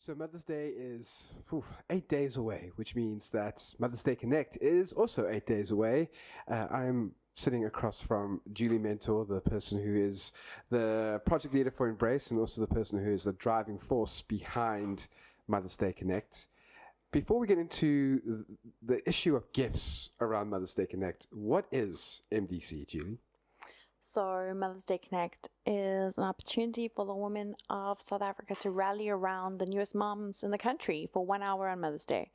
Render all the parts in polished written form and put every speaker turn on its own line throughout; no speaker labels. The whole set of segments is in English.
So Mother's Day is 8 days away, which means that Mother's Day Connect is also 8 days away. I'm sitting across from Julie Mentor, the person who is the project leader for Embrace and also the person who is the driving force behind Mother's Day Connect. Before we get into the issue of gifts around Mother's Day Connect, what is MDC, Julie?
So Mother's Day Connect is an opportunity for the women of South Africa to rally around the newest moms in the country for 1 hour on Mother's Day.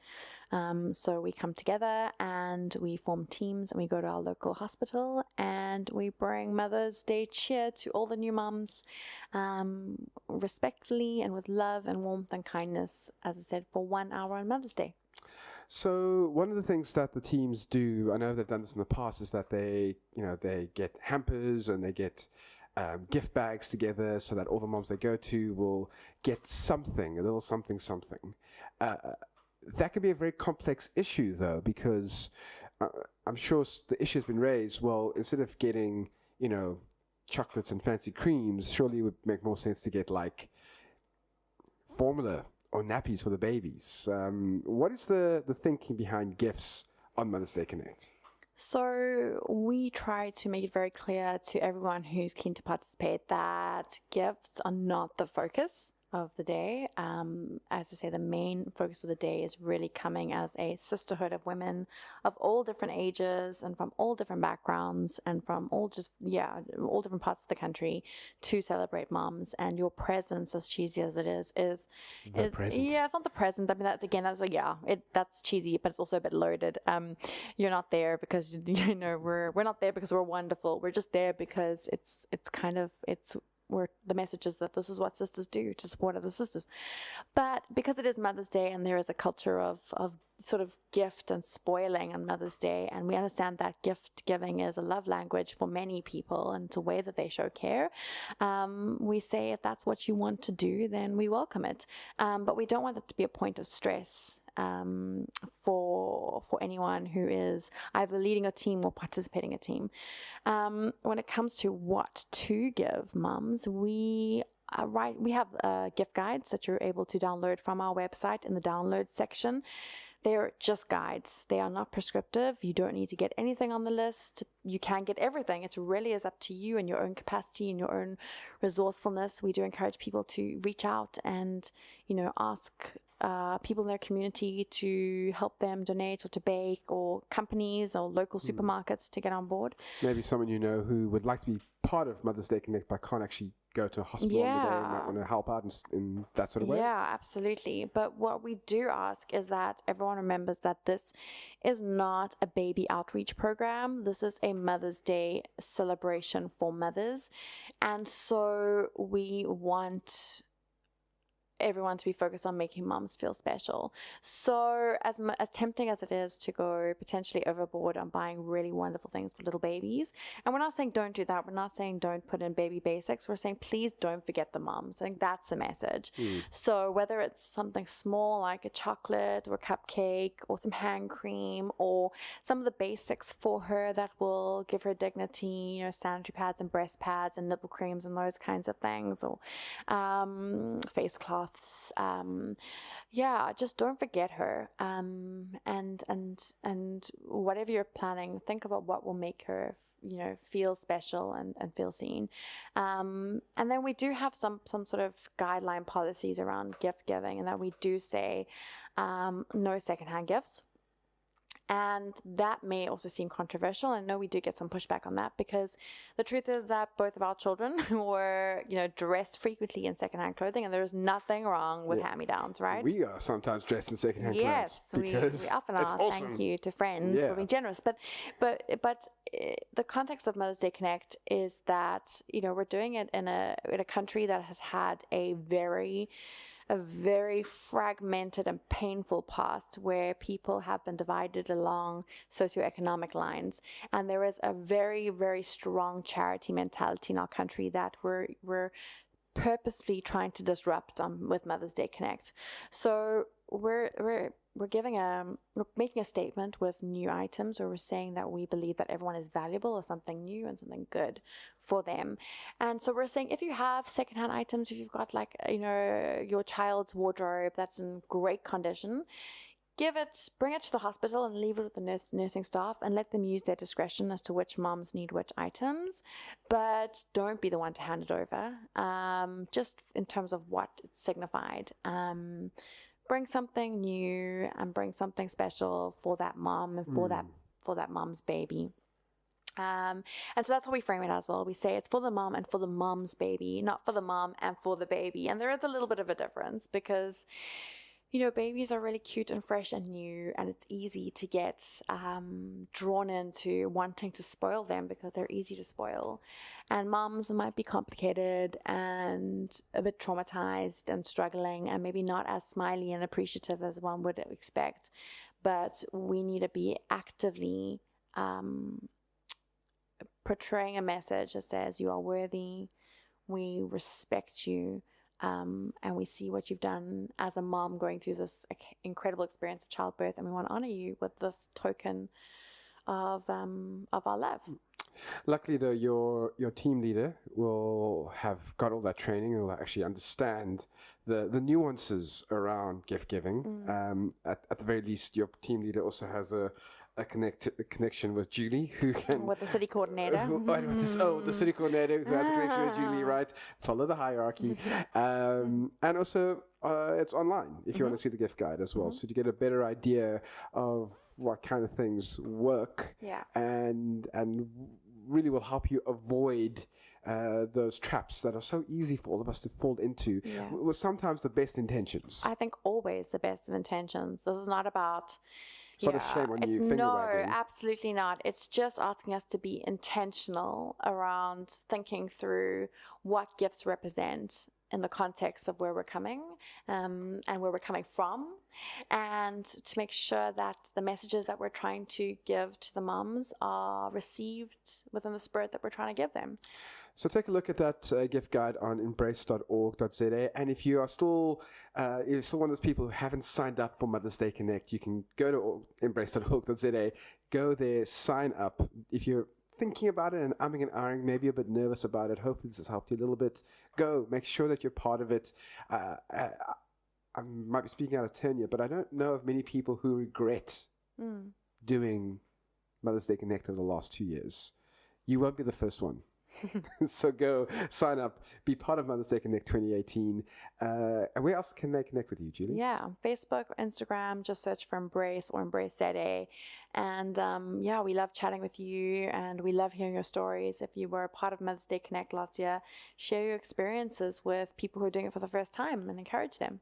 So we come together and we form teams and we go to our local hospital and we bring Mother's Day cheer to all the new moms, respectfully and with love and warmth and kindness, as I said, for 1 hour on Mother's Day.
So one of the things that the teams do, I know they've done this in the past, is that they get hampers and they get gift bags together so that all the moms they go to will get something, a little something. That can be a very complex issue though, because I'm sure the issue has been raised. Well, instead of getting, chocolates and fancy creams, surely it would make more sense to get like formula or nappies for the babies. What is the thinking behind gifts on Mother's Day Connect?
So we try to make it very clear to everyone who's keen to participate that gifts are not the focus of the day. As I say, the main focus of the day is really coming as a sisterhood of women of all different ages and from all different backgrounds and from all different parts of the country to celebrate moms. And your presence, as cheesy as it is
Present.
yeah, it's not the present. I mean, that's cheesy, but it's also a bit loaded. You're not there because we're not there because we're wonderful. We're just there because it's where the message is that this is what sisters do to support other sisters. But because it is Mother's Day and there is a culture of sort of gift and spoiling on Mother's Day, and we understand that gift giving is a love language for many people and it's a way that they show care, we say if that's what you want to do, then we welcome it. But we don't want it to be a point of stress for anyone who is either leading a team or participating in a team. When it comes to what to give mums, we have gift guides that you're able to download from our website in the download section. They're just guides. They are not prescriptive. You don't need to get anything on the list. You can get everything. It really is up to you and your own capacity and your own resourcefulness. We do encourage people to reach out and, ask people in their community to help them donate or to bake, or companies or local supermarkets to get on board.
Maybe someone who would like to be part of Mother's Day Connect but can't actually go to a hospital on the day, might want to help out in that sort of way.
Yeah, absolutely. But what we do ask is that everyone remembers that this is not a baby outreach program. This is a Mother's Day celebration for mothers. And so we want everyone to be focused on making moms feel special. So as tempting as it is to go potentially overboard on buying really wonderful things for little babies, and we're not saying don't do that, we're not saying don't put in baby basics, we're saying please don't forget the moms. I think that's the message. So whether it's something small like a chocolate or a cupcake or some hand cream or some of the basics for her that will give her dignity, sanitary pads and breast pads and nipple creams and those kinds of things, or face cloths. Just don't forget her. And whatever you're planning, think about what will make her feel special and feel seen. And then we do have some sort of guideline policies around gift giving, and that we do say no secondhand gifts. And that may also seem controversial. I know we do get some pushback on that, because the truth is that both of our children were, dressed frequently in secondhand clothing, and there is nothing wrong with hand-me-downs, right?
We are sometimes dressed in secondhand
clothes. Yes, we often are.
Awesome.
Thank you to friends for being generous. But the context of Mother's Day Connect is that, we're doing it in a country that has had a very fragmented and painful past, where people have been divided along socioeconomic lines, and there is a very, very strong charity mentality in our country that we're purposefully trying to disrupt with Mother's Day Connect. So we're making a statement with new items, or we're saying that we believe that everyone is valuable or something new and something good for them. And so we're saying, if you have secondhand items, if you've got like, your child's wardrobe that's in great condition, bring it to the hospital and leave it with the nursing staff and let them use their discretion as to which moms need which items, but don't be the one to hand it over, just in terms of what it signified. Bring something new and bring something special for that mom and for that mom's baby. And so that's how we frame it as well. We say it's for the mom and for the mom's baby, not for the mom and for the baby. And there is a little bit of a difference because babies are really cute and fresh and new, and it's easy to get drawn into wanting to spoil them because they're easy to spoil. And moms might be complicated and a bit traumatized and struggling and maybe not as smiley and appreciative as one would expect. But we need to be actively portraying a message that says you are worthy, we respect you, and we see what you've done as a mom going through this incredible experience of childbirth, and we want to honor you with this token of our love.
Luckily, though, your team leader will have got all that training and will actually understand the nuances around gift giving. At the very least, your team leader also has a connection with Julie, who can...
With the city coordinator.
The city coordinator who has a connection with Julie, right? Follow the hierarchy. And also, it's online if you want to see the gift guide as well. So you get a better idea of what kind of things work.
Yeah.
And really will help you avoid those traps that are so easy for all of us to fall into with sometimes the best intentions.
I think always the best of intentions. This is not about...
It's not a shame on you, finger wagging.
No, absolutely not. It's just asking us to be intentional around thinking through what gifts represent in the context of where we're coming and where we're coming from, and to make sure that the messages that we're trying to give to the moms are received within the spirit that we're trying to give them.
So take a look at that gift guide on embrace.org.za. And if you are still one of those people who haven't signed up for Mother's Day Connect, you can go to embrace.org.za, go there, sign up. If you're thinking about it and umming and ahhing, maybe a bit nervous about it, hopefully this has helped you a little bit. Go, make sure that you're part of it. I might be speaking out of turn here, but I don't know of many people who regret doing Mother's Day Connect in the last 2 years. You won't be the first one. So go sign up, be part of Mother's Day Connect 2018. And where else can they connect with you, Julie?
Yeah, Facebook, Instagram, just search for Embrace or Embrace ZA. And we love chatting with you and we love hearing your stories. If you were a part of Mother's Day Connect last year, share your experiences with people who are doing it for the first time and encourage them.